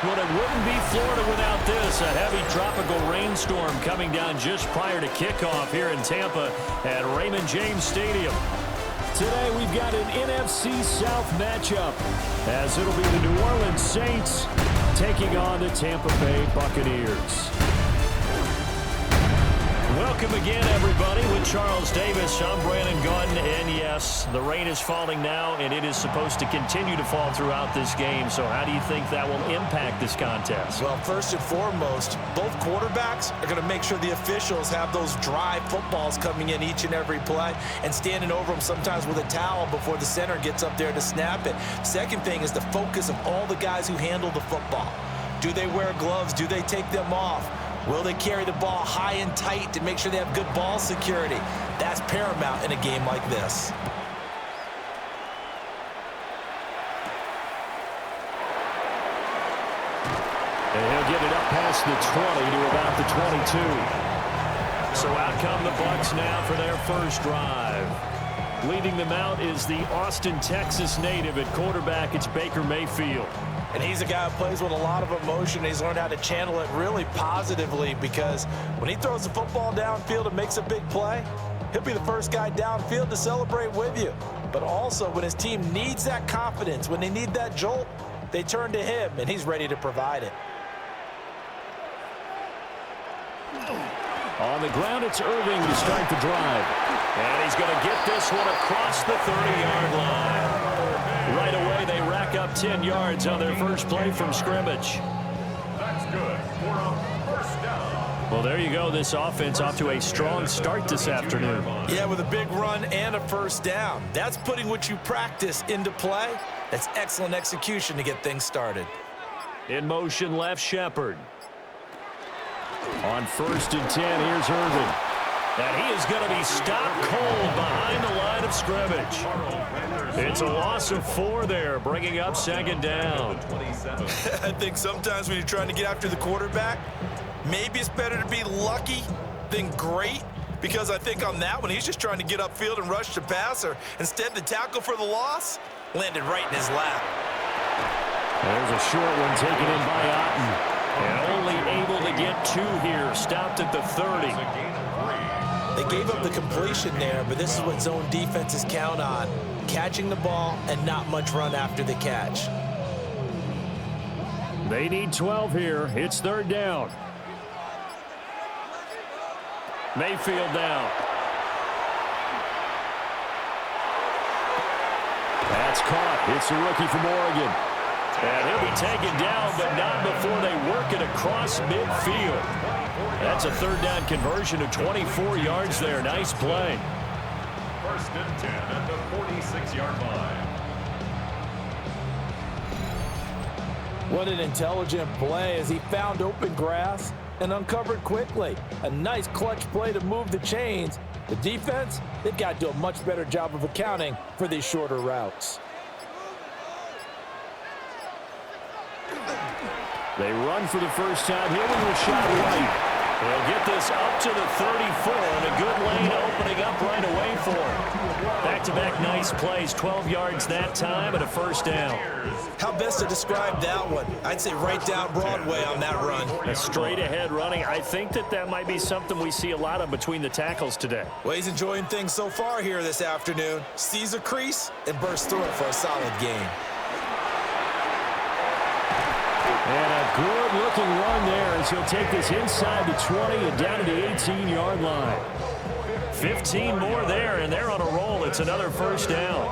Well, it wouldn't be Florida without this. A heavy tropical rainstorm coming down just prior to kickoff here in Tampa at Raymond James Stadium. Today we've got an NFC South matchup as it'll be the New Orleans Saints taking on the Tampa Bay Buccaneers. Welcome again, everybody, with Charles Davis. I'm Brandon Gaudin, and yes, the rain is falling now, and it is supposed to continue to fall throughout this game. So how do you think that will impact this contest? Well, first and foremost, both quarterbacks are going to make sure the officials have those dry footballs coming in each and every play and standing over them sometimes with a towel before the center gets up there to snap it. Second thing is the focus of all the guys who handle the football. Do they wear gloves? Do they take them off? Will they carry the ball high and tight to make sure they have good ball security? That's paramount in a game like this. And he'll get it up past the 20 to about the 22. So out come the Bucs now for their first drive. Leading them out is the Austin, Texas native at quarterback. It's Baker Mayfield. And he's a guy who plays with a lot of emotion. He's learned how to channel it really positively because when he throws the football downfield and makes a big play, he'll be the first guy downfield to celebrate with you. But also when his team needs that confidence, when they need that jolt, they turn to him, and he's ready to provide it. On the ground, it's Irving to start the drive. And he's going to get this one across the 30-yard line. Right away, they rack up 10 yards on their first play from scrimmage. That's good for a first down. Well, there you go. This offense off to a strong start this afternoon. Yeah, with a big run and a first down. That's putting what you practice into play. That's excellent execution to get things started. In motion, left Shepard. On 1st and 10, here's Irving. And he is going to be stopped cold behind the line of scrimmage. It's a loss of 4 there, bringing up 2nd down. I think sometimes when you're trying to get after the quarterback, maybe it's better to be lucky than great, because I think on that one, he's just trying to get upfield and rush the passer. Instead, the tackle for the loss landed right in his lap. There's a short one taken in by Otten. And only able to get 2 here, stopped at the 30. They gave up the completion there, but this is what zone defenses count on. Catching the ball and not much run after the catch. They need 12 here. It's 3rd down. Mayfield down. That's caught. It's a rookie from Oregon. And he'll be taken down, but not before they work it across midfield. That's a 3rd down conversion of 24 yards there. Nice play. 1st and 10 at the 46-yard line. What an intelligent play as he found open grass and uncovered quickly. A nice clutch play to move the chains. The defense, they've got to do a much better job of accounting for these shorter routes. They run for the first time here with Rashad White. They'll get this up to the 34, and a good lane opening up right away for him. Back-to-back nice plays, 12 yards that time, and a first down. How best to describe that one? I'd say right down Broadway on that run. A straight-ahead running. I think that might be something we see a lot of between the tackles today. Well, he's enjoying things so far here this afternoon. Sees a crease and bursts through it for a solid gain. And a good-looking run there as he'll take this inside the 20 and down to the 18-yard line. 15 more there, and they're on a roll. It's another first down.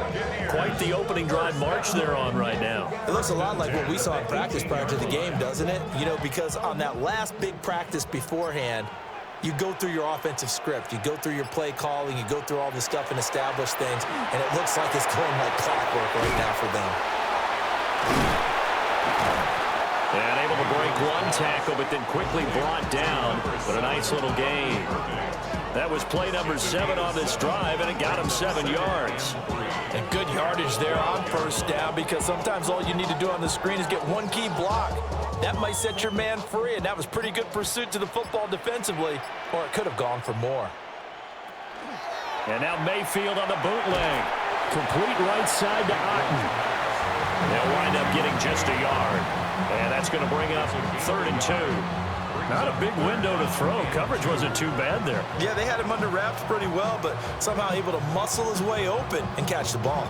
Quite the opening drive march they're on right now. It looks a lot like what we saw in practice prior to the game, doesn't it? You know, because on that last big practice beforehand, you go through your offensive script. You go through your play calling. You go through all the stuff and establish things, and it looks like it's going like clockwork right now for them. And able to break one tackle, but then quickly brought down. But a nice little gain. That was play number 7 on this drive, and it got him 7 yards. And good yardage there on first down, because sometimes all you need to do on the screen is get one key block. That might set your man free, and that was pretty good pursuit to the football defensively, or it could have gone for more. And now Mayfield on the bootleg. Complete right side to Otten. They'll wind up getting just a yard. And that's going to bring bring up 3rd and 2. Not a big window to throw. Coverage wasn't too bad there. Yeah, they had him under wraps pretty well, but somehow able to muscle his way open and catch the ball.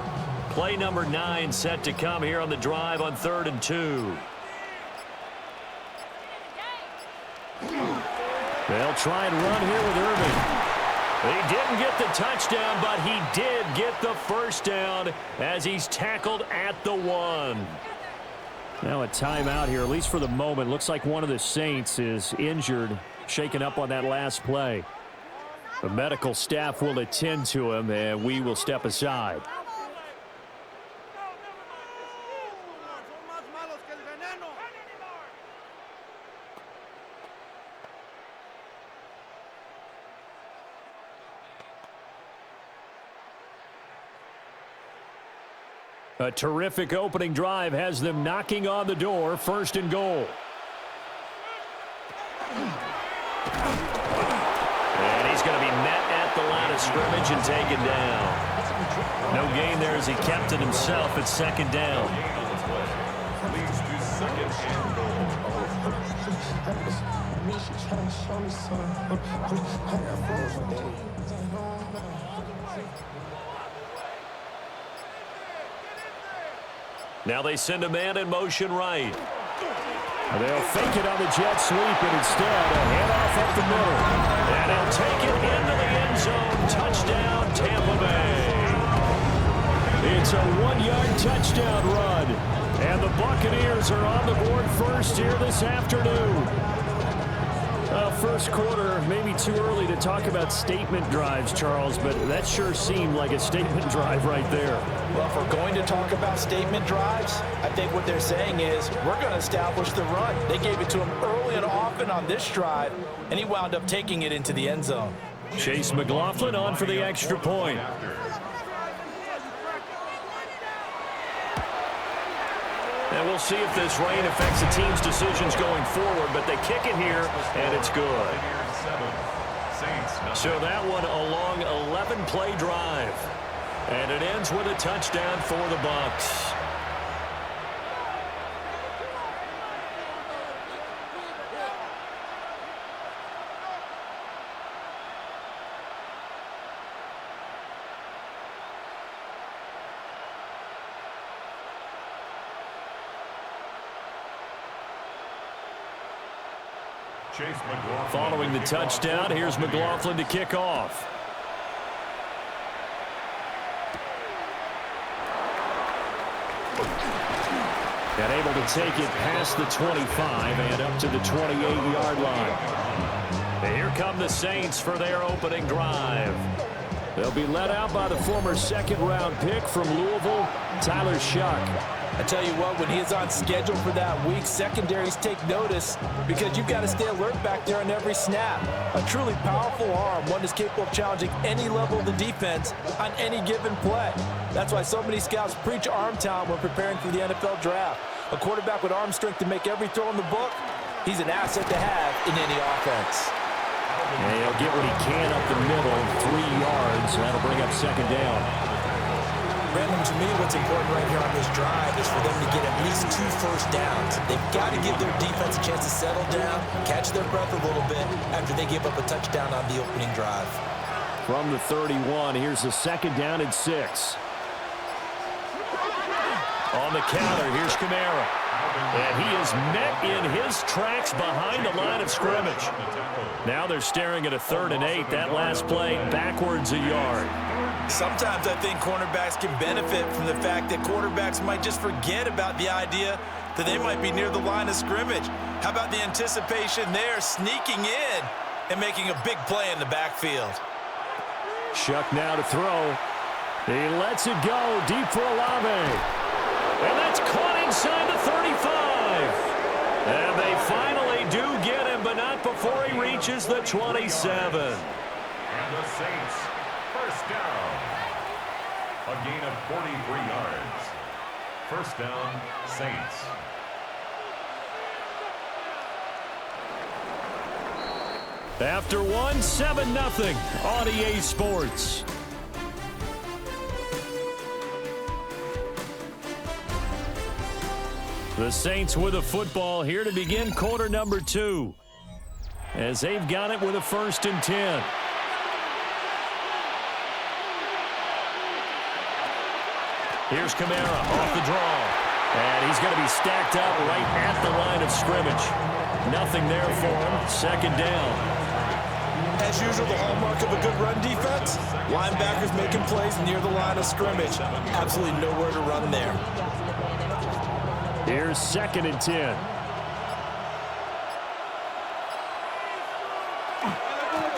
Play number 9 set to come here on the drive on 3rd and 2. They'll try and run here with Irving. He didn't get the touchdown, but he did get the first down as he's tackled at the 1. Now a timeout here, at least for the moment. Looks like one of the Saints is injured, shaken up on that last play. The medical staff will attend to him, and we will step aside. A terrific opening drive has them knocking on the door. 1st and goal. And he's going to be met at the line of scrimmage and taken down. No gain there as he kept it himself at 2nd down. Leads to 2nd and goal. Now they send a man in motion right. They'll fake it on the jet sweep, and instead a handoff up the middle. And he'll take it into the end zone. Touchdown, Tampa Bay. It's a 1-yard touchdown run. And the Buccaneers are on the board first here this afternoon. First quarter, maybe too early to talk about statement drives, Charles, but that sure seemed like a statement drive right there. Well, if we're going to talk about statement drives, I think what they're saying is we're going to establish the run. They gave it to him early and often on this drive, and he wound up taking it into the end zone. Chase McLaughlin on for the extra point. And we'll see if this rain affects the team's decisions going forward, but they kick it here, and it's good. So that one a long 11-play drive. And it ends with a touchdown for the Bucs. Following the touchdown, here's McLaughlin to kick off. And able to take it past the 25 and up to the 28-yard line. And here come the Saints for their opening drive. They'll be led out by the former 2nd-round pick from Louisville, Tyler Shuck. I tell you what, when he is on schedule for that week, secondaries take notice because you've got to stay alert back there on every snap. A truly powerful arm, one that's capable of challenging any level of the defense on any given play. That's why so many scouts preach arm talent when preparing for the NFL draft. A quarterback with arm strength to make every throw in the book, he's an asset to have in any offense. And he'll get what he can up the middle, 3 yards. That'll bring up 2nd down. Brandon, to me, what's important right here on this drive is for them to get at least 2 first downs. They've got to give their defense a chance to settle down, catch their breath a little bit after they give up a touchdown on the opening drive. From the 31, here's the 2nd down and 6. On the counter, here's Kamara. And he is met in his tracks behind the line of scrimmage. Now they're staring at a 3rd and 8. That last play backwards a yard. Sometimes I think cornerbacks can benefit from the fact that quarterbacks might just forget about the idea that they might be near the line of scrimmage. How about the anticipation there, sneaking in and making a big play in the backfield? Shuck now to throw. He lets it go deep for Olave. And that's caught inside the 35. And they finally do get him, but not before he reaches the 27. And the Saints, first down. A gain of 43 yards. First down, Saints. After one, 7-0 on EA Sports. The Saints with a football here to begin quarter number 2. As they've got it with a 1st and 10. Here's Kamara off the draw. And he's going to be stacked up right at the line of scrimmage. Nothing there for him. 2nd down. As usual, the hallmark of a good run defense, linebackers making plays near the line of scrimmage. Absolutely nowhere to run there. Here's 2nd and 10.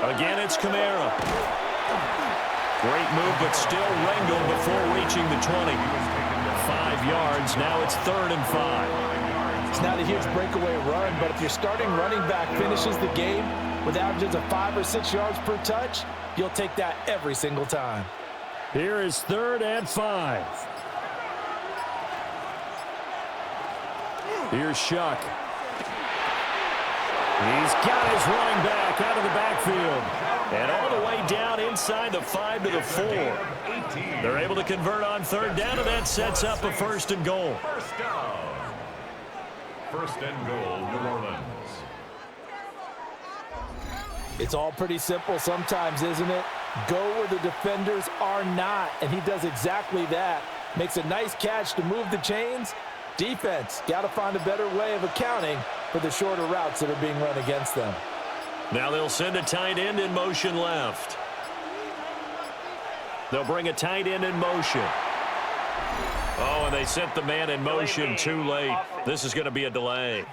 Again, it's Kamara. Great move, but still wrangled before reaching the 20. 5 yards. Now it's 3rd and 5. It's not a huge breakaway run, but if your starting running back finishes the game with averages of 5 or 6 yards per touch, you'll take that every single time. Here is 3rd and 5. Here's Shuck. He's got his running back out of the backfield. And all the way down inside the 5 to the 4. They're able to convert on 3rd down, and that sets up a 1st and goal. 1st and goal, New Orleans. It's all pretty simple sometimes, isn't it? Go where the defenders are not, and he does exactly that. Makes a nice catch to move the chains. Defense, got to find a better way of accounting for the shorter routes that are being run against them. Now they'll send a tight end in motion left. They'll bring a tight end in motion. Oh, and they sent the man in motion too late. This is going to be a delay.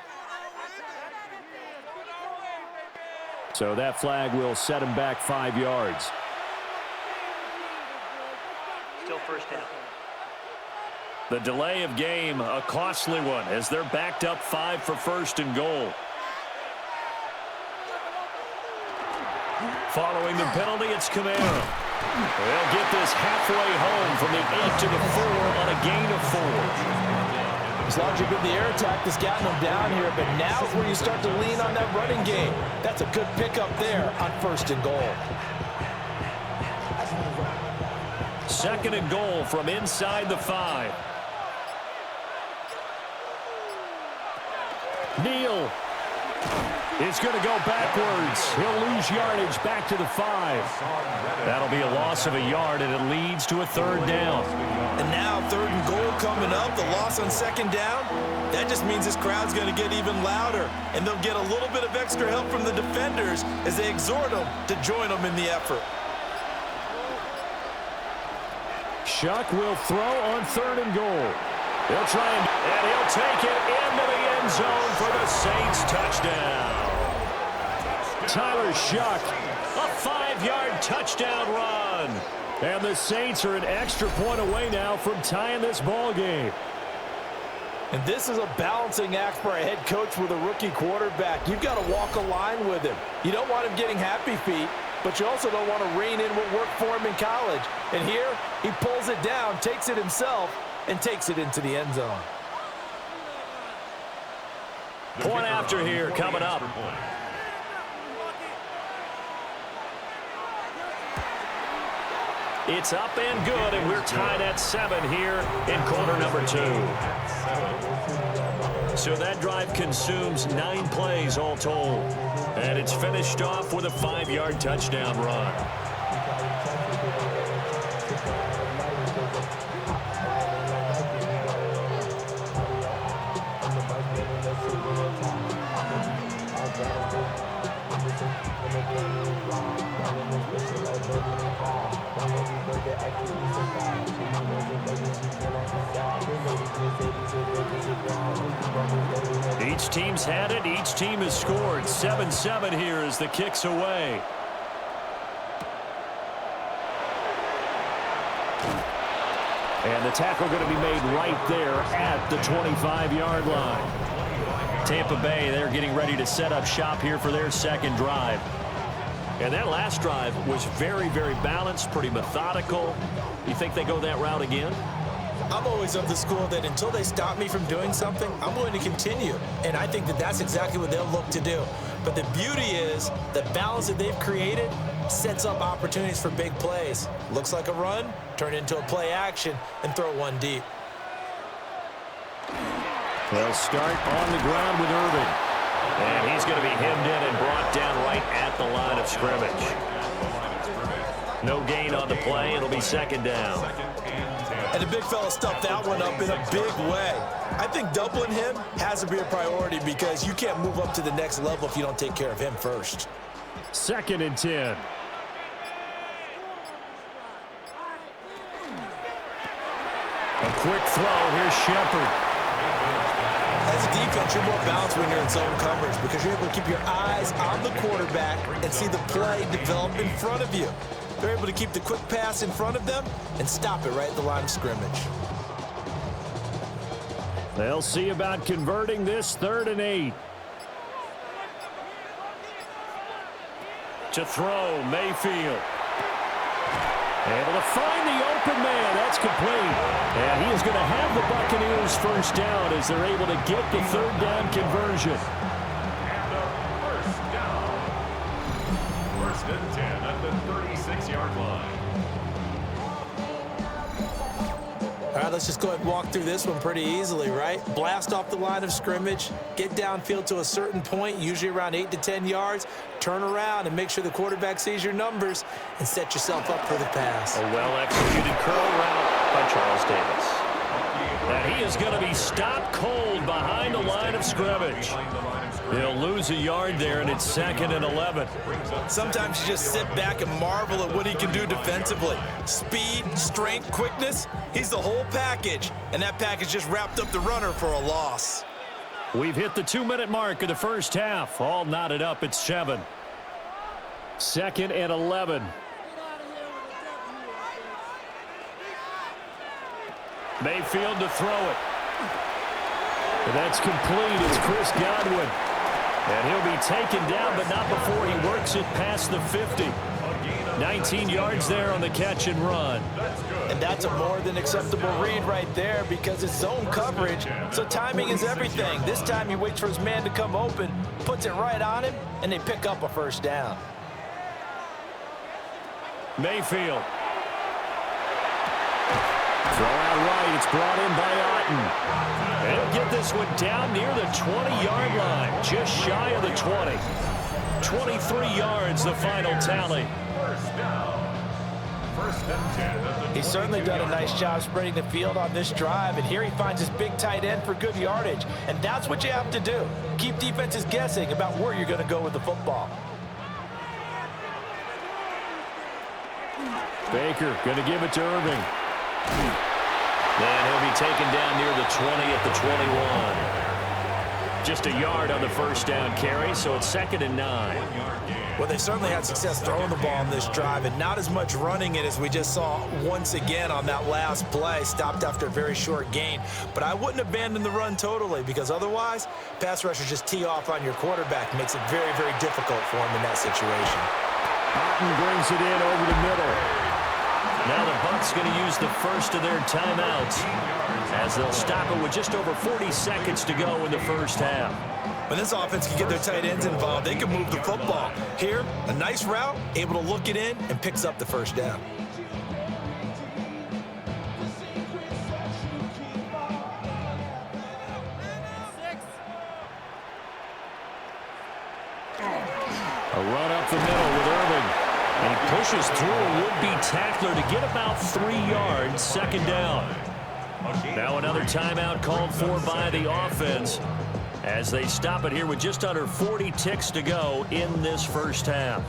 So that flag will set him back 5 yards. Still 1st down. The delay of game, a costly one, as they're backed up 5 for 1st and goal. Following the penalty, it's Kamara. They'll get this halfway home from the 8 to the 4 on a gain of 4. As long as you're good, the air attack has gotten them down here, but now's where you start to lean on that running game. That's a good pickup there on 1st and goal. 2nd and goal from inside the 5. Neal is going to go backwards. He'll lose yardage back to the 5. That'll be a loss of a yard, and it leads to a 3rd down. And now 3rd and goal coming up, the loss on 2nd down. That just means this crowd's going to get even louder, and they'll get a little bit of extra help from the defenders as they exhort them to join them in the effort. Shuck will throw on 3rd and goal. He'll try and he'll take it into the end zone for the Saints touchdown. Tyler Shuck, a 5-yard touchdown run. And the Saints are an extra point away now from tying this ball game. And this is a balancing act for a head coach with a rookie quarterback. You've got to walk a line with him. You don't want him getting happy feet, but you also don't want to rein in what worked for him in college. And here, he pulls it down, takes it himself, and takes it into the end zone. Point after here coming up. It's up and good, and we're tied at 7 here in quarter number 2. So that drive consumes 9 plays all told. And it's finished off with a 5-yard touchdown run. Each team's had it. Each team has scored. 7-7 here as the kick's away. And the tackle going to be made right there at the 25-yard line. Tampa Bay, they're getting ready to set up shop here for their 2nd drive. And that last drive was very, very balanced, pretty methodical. You think they go that route again? I'm always of the school that until they stop me from doing something, I'm going to continue. And I think that that's exactly what they'll look to do. But the beauty is the balance that they've created sets up opportunities for big plays. Looks like a run, turn into a play action, and throw one deep. They'll start on the ground with Irving. And he's going to be hemmed in and brought down right at the line of scrimmage. No gain on the play. It'll be second down. And the big fella stuffed that one up in a big way. I think doubling him has to be a priority because you can't move up to the next level if you don't take care of him first. 2nd and 10. A quick throw. Here's Shepard. As a defense, you're more balanced when you're in zone coverage because you're able to keep your eyes on the quarterback and see the play develop in front of you. They're able to keep the quick pass in front of them and stop it right at the line of scrimmage. They'll see about converting this 3rd and 8. To throw, Mayfield. Able to find the open man. That's complete. And he is going to have the Buccaneers first down as they're able to get the 3rd down conversion. And a first down. 1st and 10 at the 36-yard line. All right, let's just go ahead and walk through this one pretty easily, right? Blast off the line of scrimmage, get downfield to a certain point, usually around 8 to 10 yards, turn around and make sure the quarterback sees your numbers and set yourself up for the pass. A well-executed curl route by Charles Davis. And he is going to be stopped cold behind the line of scrimmage. He'll lose a yard there, and it's 2nd and 11. Sometimes you just sit back and marvel at what he can do defensively. Speed, strength, quickness, he's the whole package. And that package just wrapped up the runner for a loss. We've hit the 2-minute mark of the first half. All knotted up at 7. 2nd and 11. Mayfield to throw it. And that's complete. It's Chris Godwin. And he'll be taken down, but not before he works it past the 50. 19 yards there on the catch and run. And that's a more than acceptable read right there because it's zone coverage, so timing is everything. This time he waits for his man to come open, puts it right on him, and they pick up a first down. Mayfield. Throw out right. It's brought in by Otten. They'll get this one down near the 20-yard line, just shy of the 20. 23 yards, the final tally. First down. 1st and 10 at the He's certainly done a nice job spreading the field on this drive, and here he finds his big tight end for good yardage. And that's what you have to do. Keep defenses guessing about where you're going to go with the football. Baker going to give it to Irving. And he'll be taken down near the 20 at the 21. Just a yard on the first down carry, so it's 2nd and 9. Well, they certainly had success throwing the ball on this drive, and not as much running it as we just saw once again on that last play. Stopped after a very short gain. But I wouldn't abandon the run totally because otherwise, pass rushers just tee off on your quarterback. Makes it very, very difficult for him in that situation. Otten brings it in over the middle. Now the Bucs going to use the first of their timeouts as they'll stop it with just over 40 seconds to go in the first half. When this offense can get their tight ends involved, they can move the football. Here, a nice route, able to look it in, and picks up the first down. A run up the middle with Irving. And he pushes through a would-be tackler to get about 3 yards, 2nd down. Now another timeout called for by the offense as they stop it here with just under 40 ticks to go in this first half.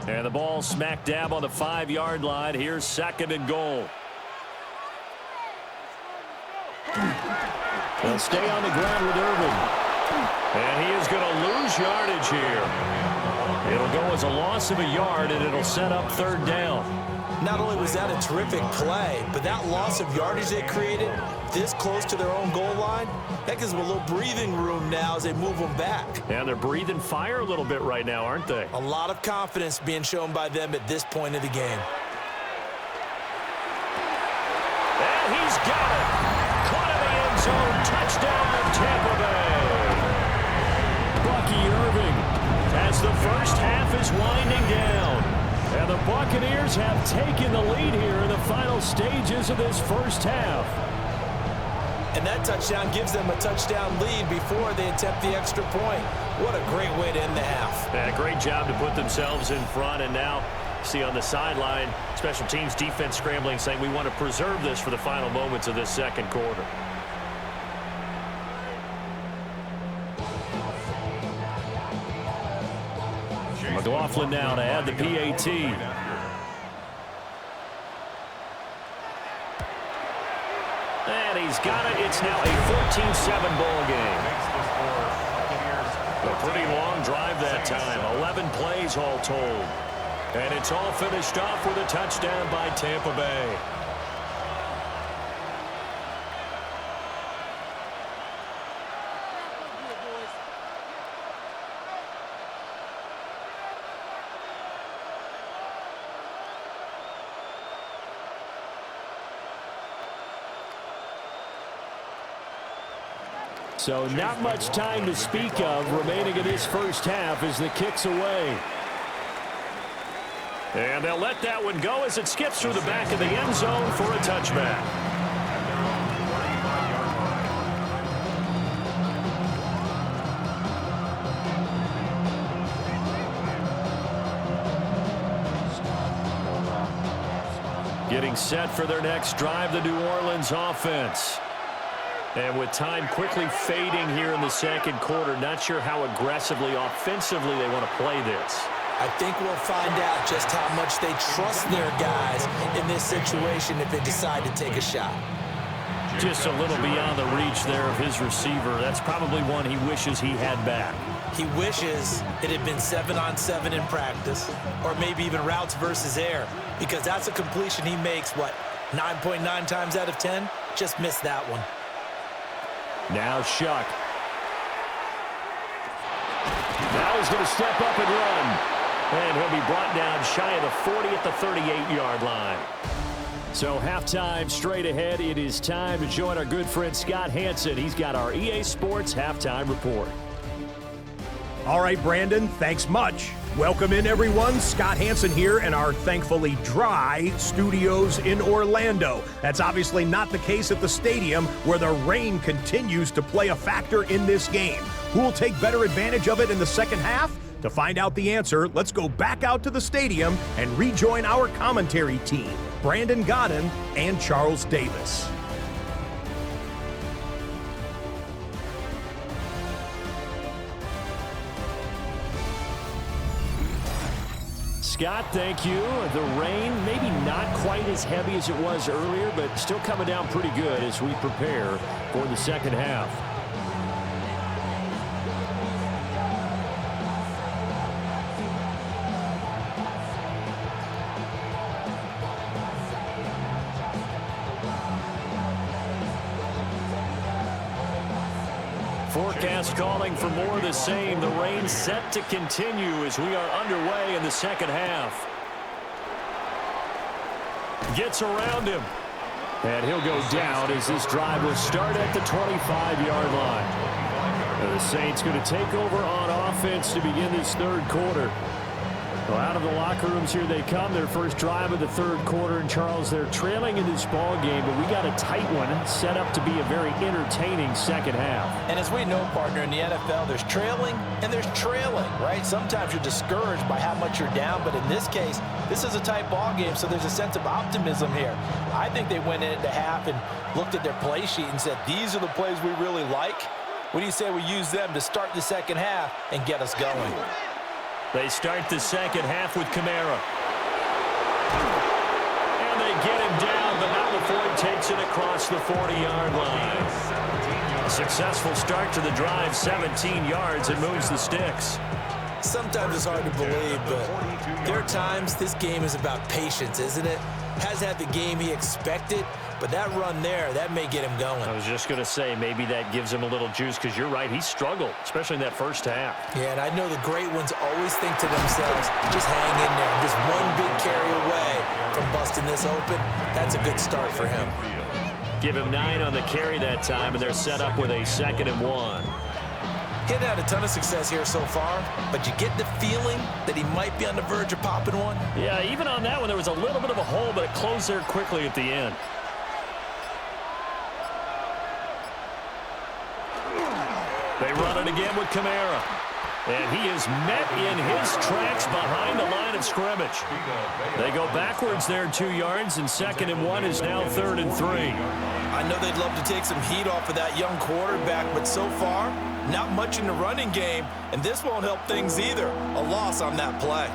And the ball smack dab on the 5-yard line. Here's 2nd and goal. They'll stay on the ground with Irving. And he is going to lose yardage here. It'll go as a loss of a yard, and it'll set up 3rd down. Not only was that a terrific play, but that loss of yardage they created this close to their own goal line, that gives them a little breathing room now as they move them back. And they're breathing fire a little bit right now, aren't they? A lot of confidence being shown by them at this point of the game. And he's got it. Caught in the end zone. Touchdown, Tampa Bay. Bucky Irving as the first half is winding down. And the Buccaneers have taken the lead here in the final stages of this first half. And that touchdown gives them a touchdown lead before they attempt the extra point. What a great way to end the half. Yeah, great job to put themselves in front. And now, see on the sideline, special teams defense scrambling, saying we want to preserve this for the final moments of this second quarter. McLaughlin now to add the PAT. And he's got it. It's now a 14-7 ball game. A pretty long drive that time. 11 plays all told. And it's all finished off with a touchdown by Tampa Bay. So not much time to speak of remaining in this first half as the kick's away. And they'll let that one go as it skips through the back of the end zone for a touchback. Getting set for their next drive, the New Orleans offense. And with time quickly fading here in the second quarter, not sure how aggressively, offensively they want to play this. I think we'll find out just how much they trust their guys in this situation if they decide to take a shot. Just a little beyond the reach there of his receiver. That's probably one he wishes he had back. He wishes it had been 7-on-7 in practice, or maybe even routes versus air, because that's a completion he makes, 9.9 times out of 10? Just missed that one. Now Shuck. Now he's going to step up and run. And he'll be brought down shy of the 40 at the 38-yard line. So halftime straight ahead. It is time to join our good friend Scott Hanson. He's got our EA Sports halftime report. All right, Brandon, thanks much. Welcome in, everyone. Scott Hanson here in our thankfully dry studios in Orlando. That's obviously not the case at the stadium, where the rain continues to play a factor in this game. Who will take better advantage of it in the second half? To find out the answer, let's go back out to the stadium and rejoin our commentary team, Brandon Godden and Charles Davis. Scott, thank you. The rain, maybe not quite as heavy as it was earlier, but still coming down pretty good as we prepare for the second half. Forecast calling for more of the same. The rain set to continue as we are underway in the second half. Gets around him. And he'll go down as this drive will start at the 25-yard line. And the Saints going to take over on offense to begin this third quarter. Well, out of the locker rooms here they come. Their first drive of the third quarter. And Charles, they're trailing in this ball game, but we got a tight one set up to be a very entertaining second half. And as we know, partner, in the NFL, there's trailing and there's trailing, right? Sometimes you're discouraged by how much you're down, but in this case, this is a tight ball game, so there's a sense of optimism here. I think they went into half and looked at their play sheet and said, these are the plays we really like. What do you say we use them to start the second half and get us going? They start the second half with Kamara. And they get him down, but not before he takes it across the 40-yard line. A successful start to the drive, 17 yards, and moves the sticks. Sometimes it's hard to believe, but there are times this game is about patience, isn't it? Has had the game he expected, but that run there, that may get him going. I was just going to say, maybe that gives him a little juice, because you're right, he struggled, especially in that first half. Yeah, and I know the great ones always think to themselves, just hang in there. Just one big carry away from busting this open. That's a good start for him. Give him 9 on the carry that time, and they're set up with a 2nd and 1. He hasn't had a ton of success here so far, but you get the feeling that he might be on the verge of popping one. Yeah, even on that one, there was a little bit of a hole, but it closed there quickly at the end. They run it again with Kamara. And he is met in his tracks behind the line of scrimmage. They go backwards there 2 yards, and 2nd and 1 is now 3rd and 3. I know they'd love to take some heat off of that young quarterback, but so far, not much in the running game, and this won't help things either. A loss on that play.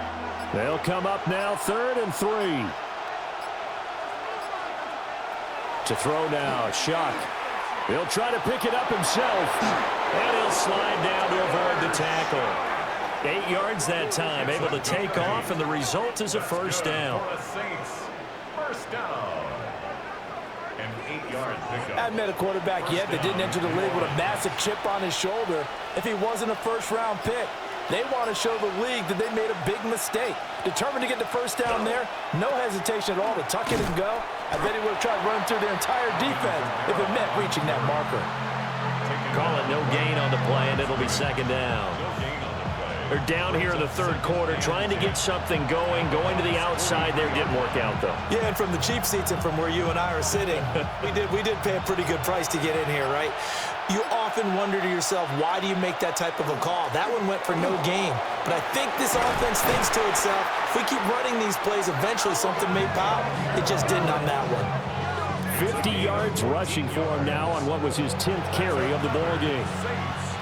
They'll come up now 3rd and 3. To throw now, Shuck. He'll try to pick it up himself, and he'll slide down to avoid the tackle. 8 yards that time, able to take off, and the result is a first down. First down. An 8-yard pickup. I haven't met a quarterback yet that didn't enter the league with a massive chip on his shoulder if he wasn't a first-round pick. They want to show the league that they made a big mistake. Determined to get the first down there, no hesitation at all to tuck it and go. I bet he would have tried running through their entire defense if it meant reaching that marker. Call it no gain on the play, and it'll be 2nd down. They're down here in the 3rd quarter, trying to get something going to the outside there. Didn't work out, though. Yeah, and from the cheap seats and from where you and I are sitting, we did pay a pretty good price to get in here, right? You often wonder to yourself, why do you make that type of a call? That one went for no gain. But I think this offense thinks to itself, if we keep running these plays, eventually something may pop. It just didn't on that one. 50 yards rushing for him now on what was his 10th carry of the ball game.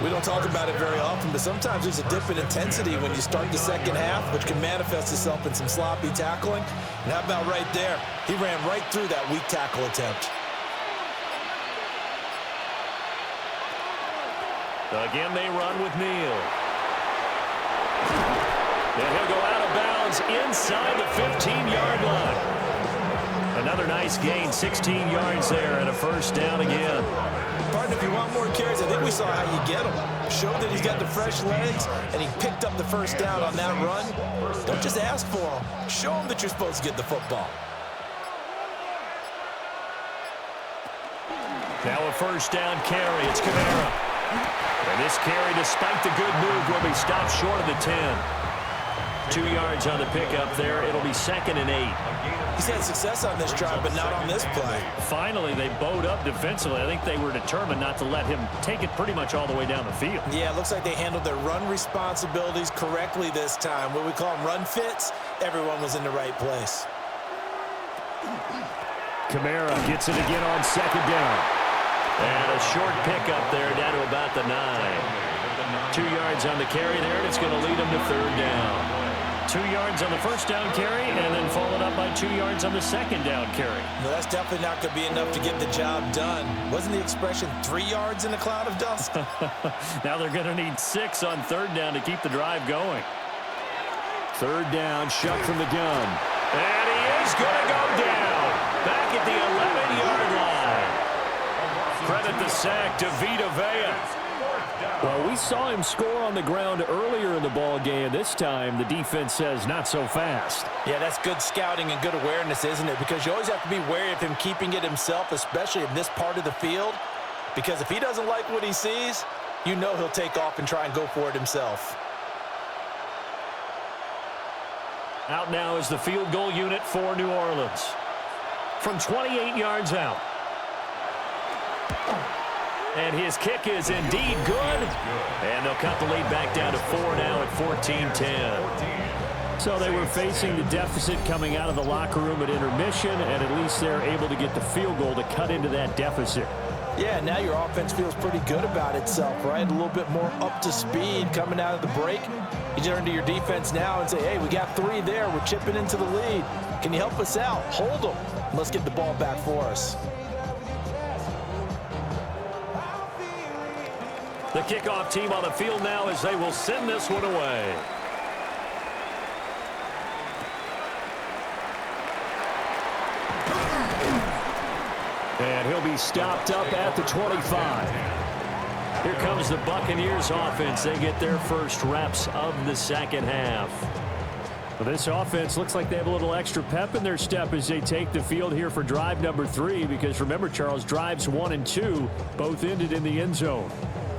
We don't talk about it very often, but sometimes there's a dip in intensity when you start the second half, which can manifest itself in some sloppy tackling. And how about right there? He ran right through that weak tackle attempt. Again, they run with Neal. And he'll go out of bounds inside the 15-yard line. Another nice gain, 16 yards there, and a first down again. Partner, if you want more carries, I think we saw how you get him. Showed that he's got the fresh legs, and he picked up the first down on that run. Don't just ask for him. Show him that you're supposed to get the football. Now a first down carry. It's Kamara. And this carry, despite the good move, will be stopped short of the 10. 2 yards on the pickup there. It'll be 2nd and 8. He's had success on this drive, but not on this play. Finally, they bowed up defensively. I think they were determined not to let him take it pretty much all the way down the field. Yeah, it looks like they handled their run responsibilities correctly this time. What we call them run fits, everyone was in the right place. Kamara gets it again on 2nd down. And a short pickup there down to about the 9. 2 yards on the carry there, and it's going to lead them to 3rd down. 2 yards on the first down carry, and then followed up by 2 yards on the 2nd down carry. No, that's definitely not going to be enough to get the job done. Wasn't the expression 3 yards in a cloud of dust? Now they're going to need 6 on 3rd down to keep the drive going. 3rd down, Shuck from the gun. And he is going to go down. Back at the 11-yard line. Credit the sack to Vita Vea. Well, we saw him score on the ground earlier in the ball game. This time, the defense says not so fast. Yeah, that's good scouting and good awareness, isn't it? Because you always have to be wary of him keeping it himself, especially in this part of the field. Because if he doesn't like what he sees, you know he'll take off and try and go for it himself. Out now is the field goal unit for New Orleans. From 28 yards out. And his kick is indeed good. And they'll cut the lead back down to 4 now at 14-10. So they were facing the deficit coming out of the locker room at intermission, and at least they're able to get the field goal to cut into that deficit. Yeah, now your offense feels pretty good about itself, right? A little bit more up to speed coming out of the break. You turn to your defense now and say, hey, we got 3 there. We're chipping into the lead. Can you help us out? Hold them. Let's get the ball back for us. The kickoff team on the field now as they will send this one away. And he'll be stopped up at the 25. Here comes the Buccaneers offense. They get their first reps of the second half. Well, this offense looks like they have a little extra pep in their step as they take the field here for drive number 3, because remember, Charles, drives 1 and 2 both ended in the end zone.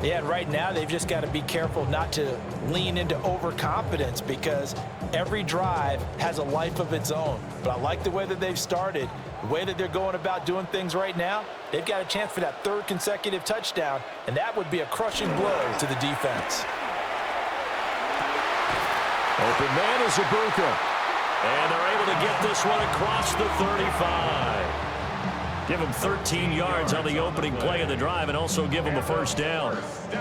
Yeah, and right now they've just got to be careful not to lean into overconfidence because every drive has a life of its own. But I like the way that they've started, the way that they're going about doing things right now. They've got a chance for that third consecutive touchdown, and that would be a crushing blow to the defense. Open man is Ibuka. And they're able to get this one across the 35. Give them 13 yards on the opening play of the drive and also give them a first down.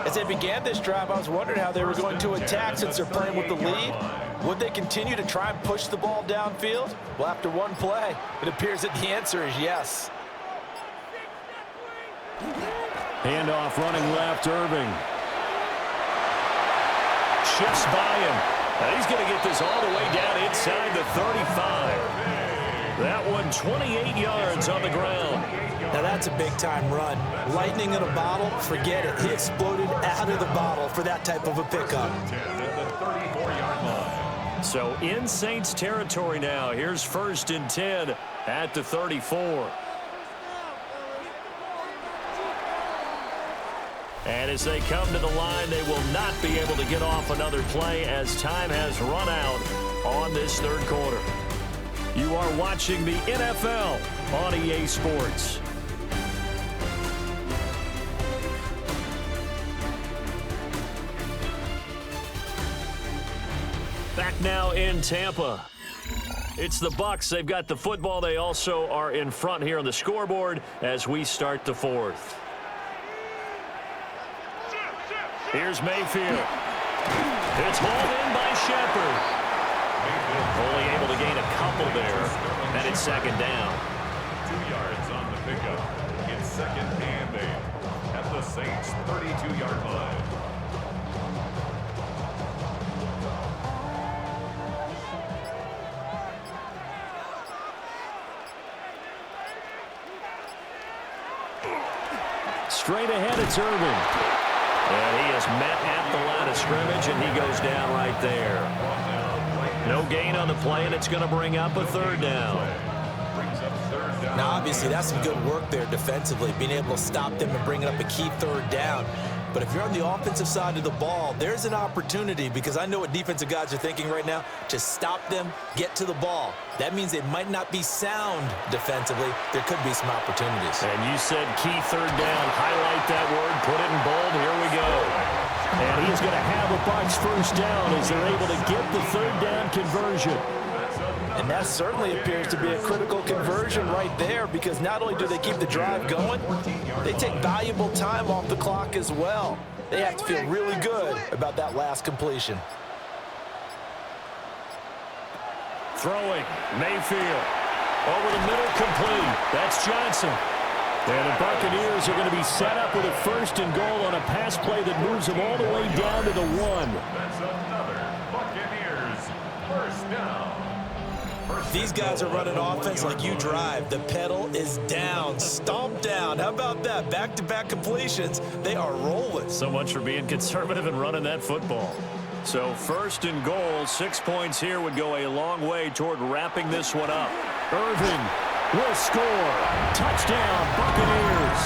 As they began this drive, I was wondering how they were going to attack since they're playing with the lead. Would they continue to try and push the ball downfield? Well, after one play, it appears that the answer is yes. Handoff running left, Irving. Shifts by him. And he's going to get this all the way down inside the 35. That one 28 yards on the ground. Now that's a big-time run. Lightning in a bottle, forget it. He exploded out of the bottle for that type of a pickup. So in Saints territory now. Here's 1st and 10 at the 34. And as they come to the line, they will not be able to get off another play as time has run out on this third quarter. You are watching the NFL on EA Sports. Back now in Tampa. It's the Bucs. They've got the football. They also are in front here on the scoreboard as we start the fourth. Here's Mayfield. It's hauled in by Shepard. Only able to gain a couple there, and it's second down. 2 yards on the pickup. It's 2nd and 8 at the Saints' 32-yard line. Straight ahead, it's Irving. And he is met at the line of scrimmage, and he goes down right there. No gain on the play, and it's going to bring up a third down. Now, obviously, that's some good work there defensively, being able to stop them and bringing up a key third down. But if you're on the offensive side of the ball, there's an opportunity because I know what defensive guys are thinking right now. Just stop them, get to the ball. That means they might not be sound defensively. There could be some opportunities. And you said key third down. Highlight that word. Put it in bold. Here we go. And he's going to have a Bucs first down as they're able to get the third down conversion. And that certainly appears to be a critical conversion right there because not only do they keep the drive going, they take valuable time off the clock as well. They have to feel really good about that last completion. Throwing, Mayfield. Over the middle, complete. That's Johnson. And the Buccaneers are going to be set up with a 1st and goal on a pass play that moves them all the way down to the 1. That's another Buccaneers first down. These guys are running offense like you drive. The pedal is down, stomp down. How about that? Back-to-back completions. They are rolling. So much for being conservative and running that football. So 1st and goal, 6 points here would go a long way toward wrapping this one up. Irving will score. Touchdown, Buccaneers.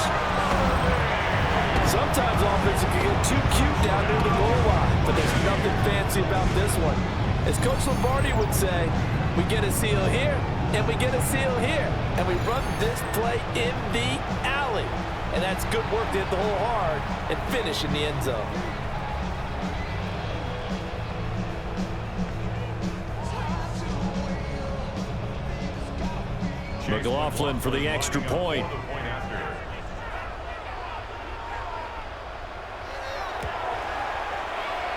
Sometimes offense can get too cute down near the goal line, but there's nothing fancy about this one. As Coach Lombardi would say, we get a seal here, and we get a seal here, and we run this play in the alley. And that's good work to hit the hole hard and finish in the end zone. McLaughlin for the extra point.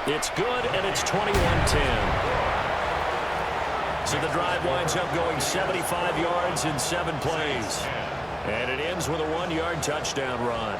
It's good, and it's 21-10. So the drive winds up going 75 yards in 7 plays. And it ends with a 1-yard touchdown run.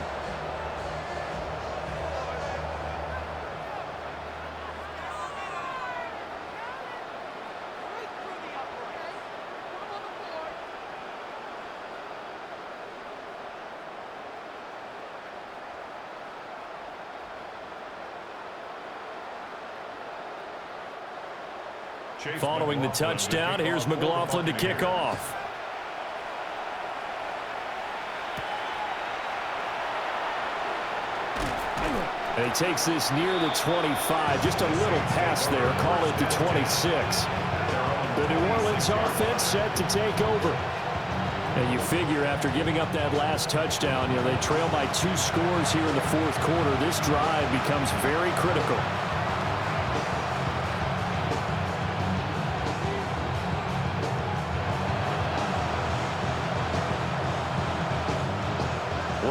Following the touchdown, here's McLaughlin to kick off. And he takes this near the 25, just a little past there, call it the 26. The New Orleans offense set to take over. And you figure after giving up that last touchdown, they trail by 2 scores here in the fourth quarter. This drive becomes very critical.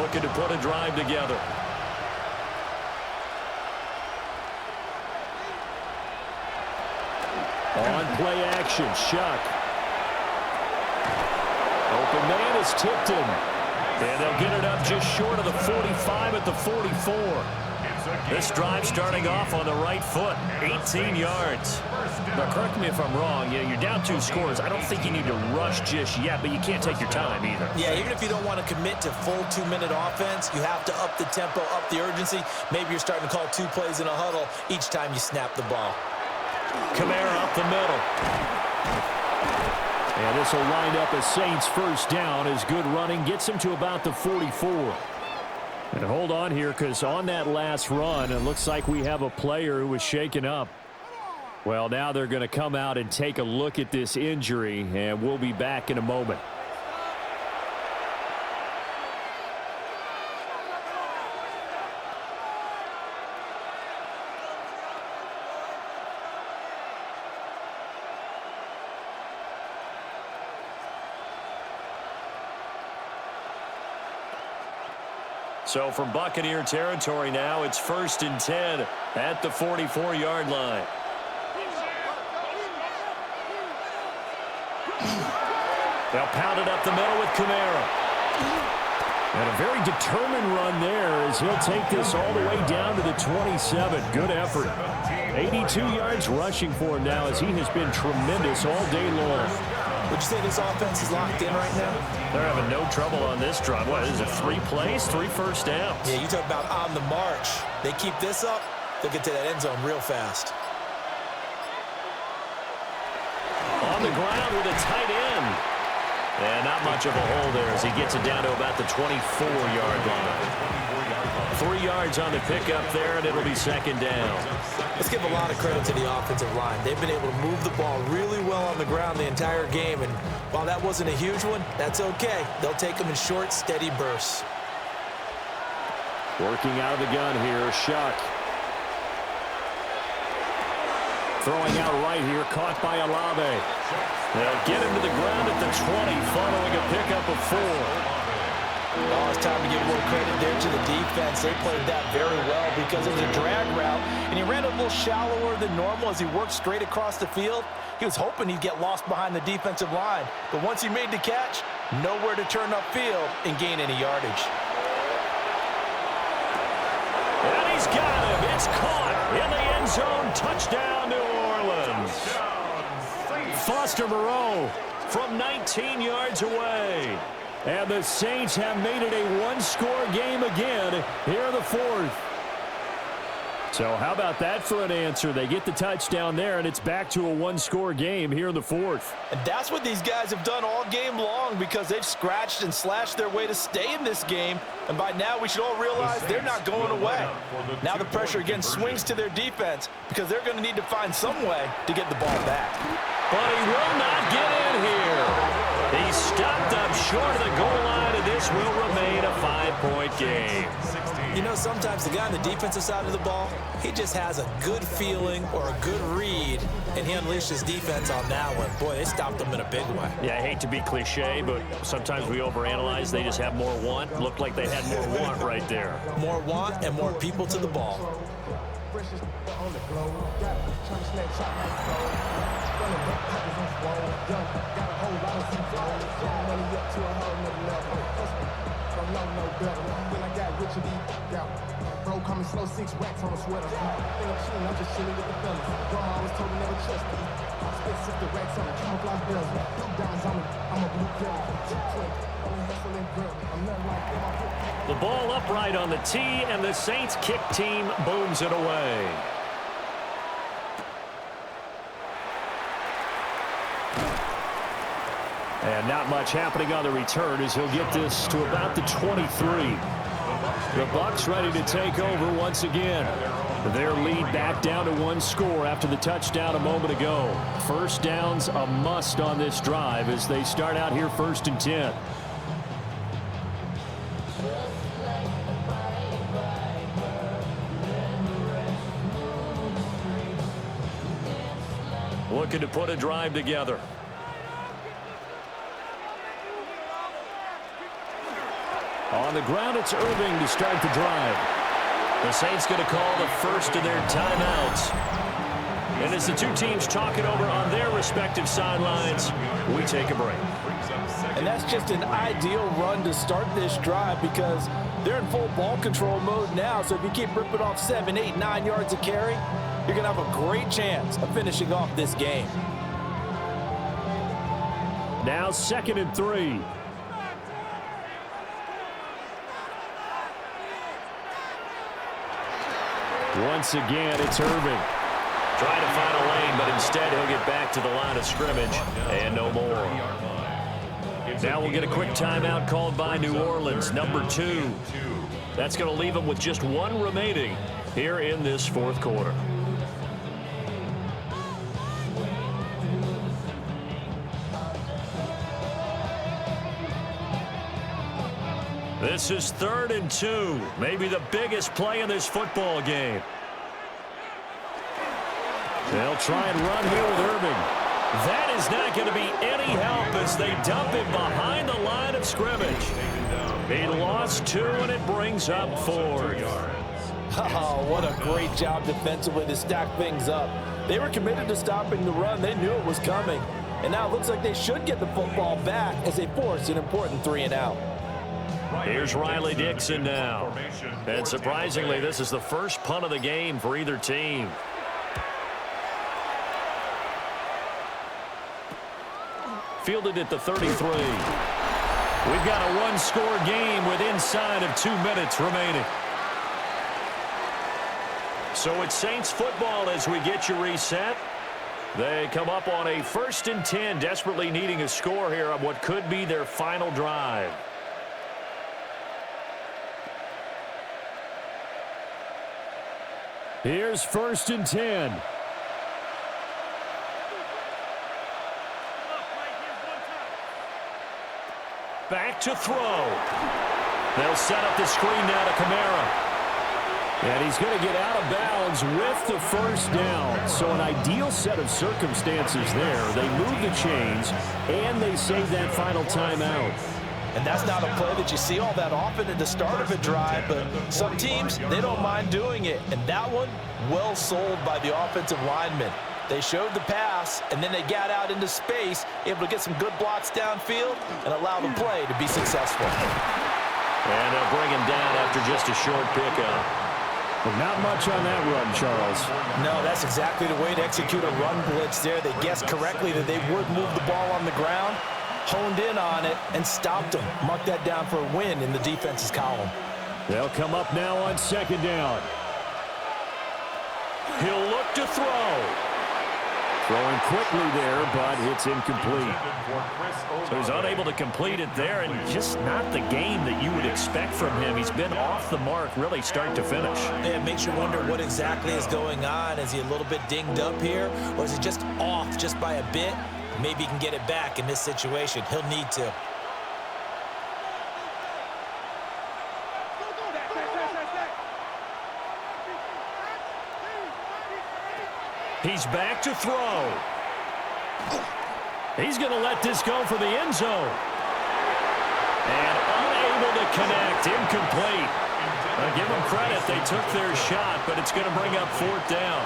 Looking to put a drive together. On play action, Shuck. Open man is tipped him. And they'll get it up just short of the 45 at the 44. This drive starting off on the right foot, 18 yards. Now, correct me if I'm wrong. You're down 2 scores. I don't think you need to rush just yet, but you can't take your time either. Yeah, even if you don't want to commit to full 2-minute offense, you have to up the tempo, up the urgency. Maybe you're starting to call 2 plays in a huddle each time you snap the ball. Kamara up the middle. And this will wind up a Saints first down as good running gets him to about the 44. And hold on here, because on that last run, it looks like we have a player who was shaken up. Well, now they're going to come out and take a look at this injury, and we'll be back in a moment. So from Buccaneer territory now, it's 1st and 10 at the 44-yard line. They'll pound it up the middle with Kamara. And a very determined run there as he'll take this all the way down to the 27. Good effort. 82 yards rushing for him now as he has been tremendous all day long. Would you say this offense is locked in right now? They're having no trouble on this drive. What is it, 3 plays, 3 first downs? Yeah, you talk about on the march. They keep this up, they'll get to that end zone real fast. On the ground with a tight end. And not much of a hole there as he gets it down to about the 24-yard line. 3 yards on the pickup there, and it'll be 2nd down. Let's give a lot of credit to the offensive line. They've been able to move the ball really well on the ground the entire game, and while that wasn't a huge one, that's okay. They'll take them in short, steady bursts. Working out of the gun here, Shuck. Throwing out right here, caught by Olave. They'll get him to the ground at the 20, following a pickup of 4. Oh, it's time to give more credit there to the defense. They played that very well because it was a drag route, and he ran a little shallower than normal as he worked straight across the field. He was hoping he'd get lost behind the defensive line, but once he made the catch, nowhere to turn upfield and gain any yardage. And he's got him. It's caught in the end zone. Touchdown, New Orleans. Foster Moreau from 19 yards away. And the Saints have made it a 1-score game again here in the 4th. So how about that for an answer? They get the touchdown there, and it's back to a 1-score game here in the 4th. And that's what these guys have done all game long because they've scratched and slashed their way to stay in this game. And by now, we should all realize they're not going away. Now the pressure again swings to their defense because they're going to need to find some way to get the ball back. But he will not get in here. He stopped up short of the goal line, and this will remain a 5-point game. You know, sometimes the guy on the defensive side of the ball, he just has a good feeling or a good read, and he unleashed his defense on that one. Boy, they stopped him in a big way. Yeah, I hate to be cliche, but sometimes we overanalyze. They just have more want. Looked like they had more want right there. More want and more people to the ball. Bro, coming slow, 6 racks on a sweater. Think I'm chilling, I'm just chilling with the fellas. Grandma always told me never trust me. I spent 60 racks on a camouflage bells. Blue diamonds on me, I'm a blue girl. Only hustling girl, I'm nothing like them. The ball upright on the tee, and the Saints kick team booms it away. And not much happening on the return as he'll get this to about the 23. The Bucs ready to take over once again. Their lead back down to 1 score after the touchdown a moment ago. First down's a must on this drive as they start out here 1st and 10. Looking to put a drive together. On the ground, it's Irving to start the drive. The Saints going to call the first of their timeouts. And as the two teams talk it over on their respective sidelines, we take a break. And that's just an ideal run to start this drive because they're in full ball control mode now. So if you keep ripping off 7, 8, 9 yards of carry, you're going to have a great chance of finishing off this game. Now 2nd and 3. Once again, it's Irving. Trying to find a lane, but instead he'll get back to the line of scrimmage and no more. Now we'll get a quick timeout called by New Orleans, number 2. That's going to leave them with just 1 remaining here in this 4th quarter. This is 3rd and 2, maybe the biggest play in this football game. They'll try and run here with Irving. That is not going to be any help as they dump him behind the line of scrimmage. He lost 2, and it brings up 4th. Oh, what a great job defensively to stack things up. They were committed to stopping the run. They knew it was coming. And now it looks like they should get the football back as they force an important 3 and out. Here's Riley Dixon now. And surprisingly, this is the first punt of the game for either team. Fielded at the 33. We've got a 1-score game with inside of 2 minutes remaining. So it's Saints football as we get you reset. They come up on a 1st and 10, desperately needing a score here on what could be their final drive. Here's 1st and 10. Back to throw. They'll set up the screen now to Kamara. And he's going to get out of bounds with the 1st down. So an ideal set of circumstances there. They move the chains, and they save that final timeout. And that's not a play that you see all that often at the start of a drive, but some teams, they don't mind doing it. And that one, well sold by the offensive lineman. They showed the pass, and then they got out into space, able to get some good blocks downfield and allow the play to be successful. And they'll bring him down after just a short pickup. Well, not much on that run, Charles. No, that's exactly the way to execute a run blitz there. They guessed correctly that they would move the ball on the ground, honed in on it, and stopped them. Mark that down for a win in the defense's column. They'll come up now on 2nd down. He'll look to throw. Throwing quickly there, but it's incomplete. So he's unable to complete it there, and just not the game that you would expect from him. He's been off the mark really start to finish. Yeah, it makes you wonder what exactly is going on. Is he a little bit dinged up here, or is he just off just by a bit? Maybe he can get it back in this situation. He'll need to. He's back to throw. He's going to let this go for the end zone. And unable to connect. Incomplete. I'll give them credit. They took their shot, but it's going to bring up 4th down.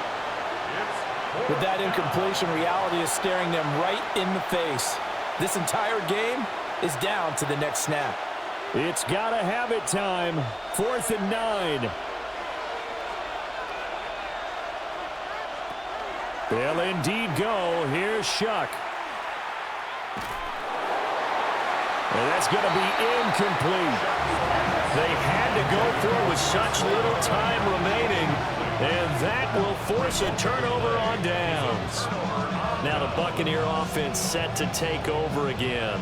With that incompletion, reality is staring them right in the face. This entire game is down to the next snap. It's got to have it time. 4th and 9. They'll indeed go. Here's Shuck. And that's going to be incomplete. They had to go for it with such little time remaining, and that will force a turnover on downs. Now the Buccaneer offense set to take over again.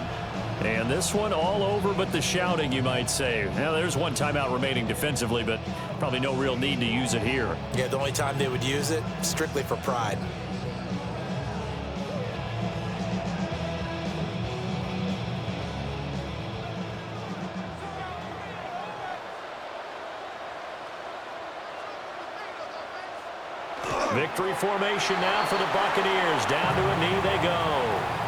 And this one all over but the shouting, you might say. Now, there's one timeout remaining defensively, but probably no real need to use it here. Yeah, the only time they would use it, strictly for pride. Victory formation now for the Buccaneers. Down to a knee they go.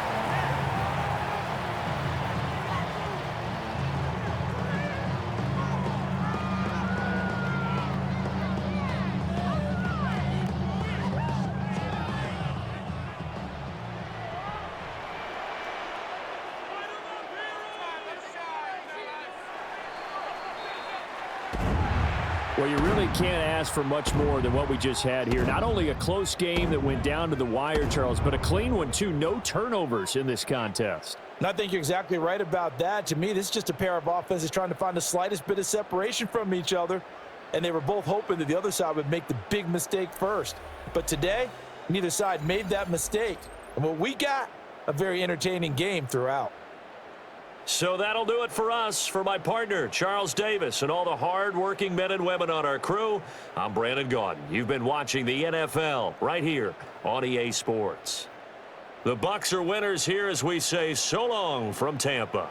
Well, you really can't ask for much more than what we just had here. Not only a close game that went down to the wire, Charles, but a clean one, too. No turnovers in this contest. And I think you're exactly right about that. To me, this is just a pair of offenses trying to find the slightest bit of separation from each other. And they were both hoping that the other side would make the big mistake first. But today, neither side made that mistake. And what we got, a very entertaining game throughout. So that'll do it for us. For my partner, Charles Davis, and all the hard-working men and women on our crew, I'm Brandon Gaudin. You've been watching the NFL right here on EA Sports. The Bucs are winners here as we say so long from Tampa.